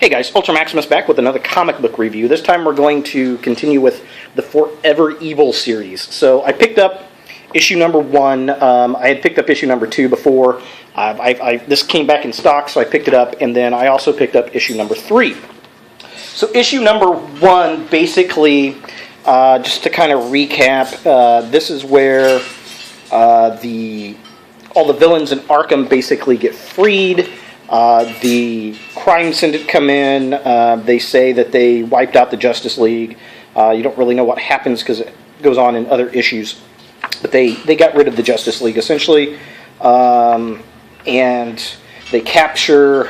Hey guys, Ultra Maximus back with another comic book review. This time we're going to continue with the Foreve Evil series. So I picked up issue number 1. I had picked up issue number 2 before. This came back in stock, so I picked it up, and then I also picked up issue number 3. So issue number 1, basically, just to kind of recap, this is where all the villains in Arkham basically get freed. The crime syndicate come in. They say that they wiped out the Justice League. You don't really know what happens because it goes on in other issues. But they got rid of the Justice League, essentially. And they capture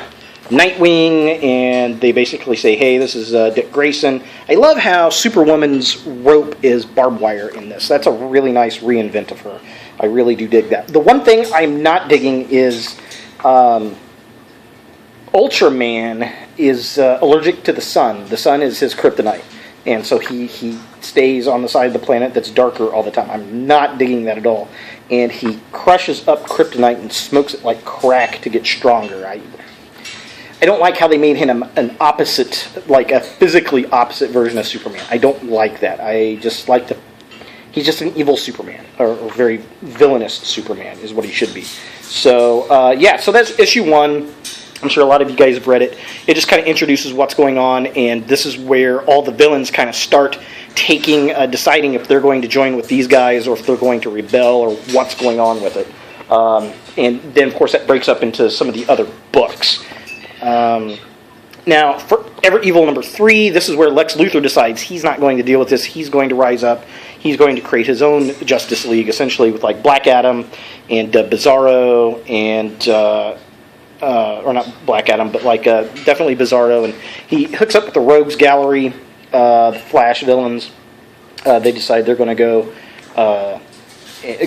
Nightwing, and they basically say, hey, this is Dick Grayson. I love how Superwoman's rope is barbed wire in this. That's a really nice reinvent of her. I really do dig that. The one thing I'm not digging is... Ultraman is allergic to the sun. The sun is his kryptonite. And so he stays on the side of the planet that's darker all the time. I'm not digging that at all. And he crushes up kryptonite and smokes it like crack to get stronger. I don't like how they made him an opposite, like a physically opposite version of Superman. I don't like that. I just like he's just an evil Superman, or very villainous Superman is what he should be. So, yeah, so that's issue 1. I'm sure a lot of you guys have read it. It just kind of introduces what's going on, and this is where all the villains kind of start deciding if they're going to join with these guys or if they're going to rebel or what's going on with it. And then, of course, that breaks up into some of the other books. Now, Foreve Evil number 3, this is where Lex Luthor decides he's not going to deal with this. He's going to rise up. He's going to create his own Justice League, essentially with like Black Adam and Bizarro and... or not Black Adam, but like definitely Bizarro, and he hooks up with the Rogues Gallery, the Flash villains. They decide they're going to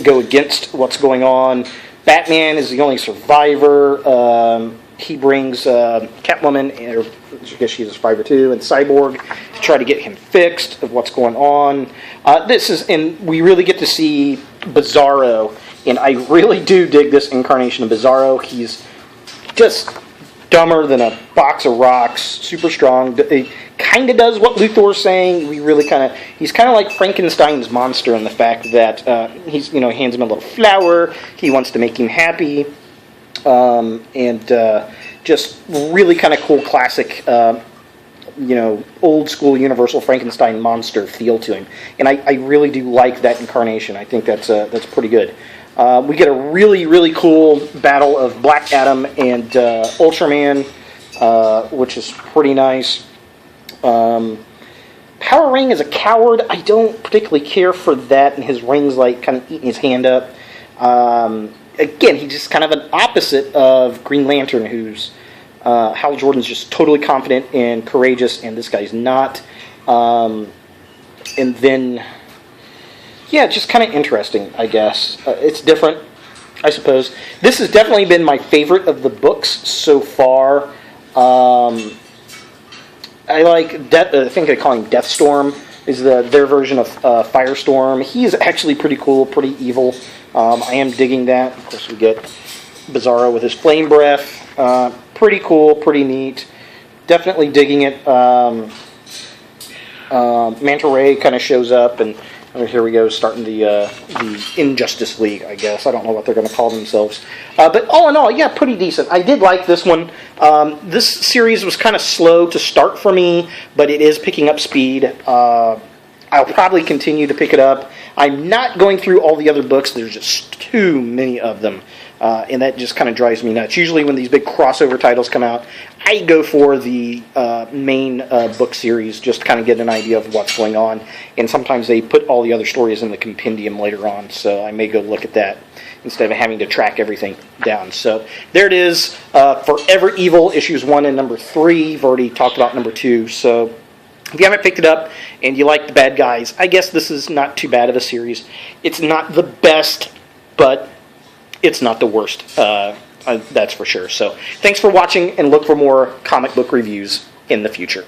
go against what's going on. Batman is the only survivor. He brings Catwoman, or I guess she's a survivor too, and Cyborg to try to get him fixed of what's going on. And we really get to see Bizarro, and I really do dig this incarnation of Bizarro. He's just dumber than a box of rocks, super strong. He kind of does what Luthor's saying. He's kind of like Frankenstein's monster in the fact that he's hands him a little flower. He wants to make him happy, and just really kind of cool, classic, old school Universal Frankenstein monster feel to him. And I really do like that incarnation. I think that's pretty good. We get a really, really cool battle of Black Adam and Ultraman, which is pretty nice. Power Ring is a coward. I don't particularly care for that, and his ring's like kind of eating his hand up. Again, he's just kind of an opposite of Green Lantern, who's Hal Jordan's just totally confident and courageous, and this guy's not. And then... yeah, just kind of interesting, I guess. It's different, I suppose. This has definitely been my favorite of the books so far. I think they call him Deathstorm, is their version of Firestorm. He's actually pretty cool, pretty evil. I am digging that. Of course, we get Bizarro with his flame breath. Pretty cool, pretty neat. Definitely digging it. Manta Ray kind of shows up, and here we go, starting the Injustice League, I guess. I don't know what they're going to call themselves. But all in all, yeah, pretty decent. I did like this one. This series was kind of slow to start for me, but it is picking up speed. I'll probably continue to pick it up. I'm not going through all the other books. There's just too many of them. And that just kind of drives me nuts. Usually when these big crossover titles come out, I go for the main book series just to kind of get an idea of what's going on. And sometimes they put all the other stories in the compendium later on, so I may go look at that instead of having to track everything down. So there it is, Foreve Evil, issues 1 and number 3. I've already talked about number 2, so... if you haven't picked it up and you like the bad guys, I guess this is not too bad of a series. It's not the best, but it's not the worst. That's for sure. So thanks for watching, and look for more comic book reviews in the future.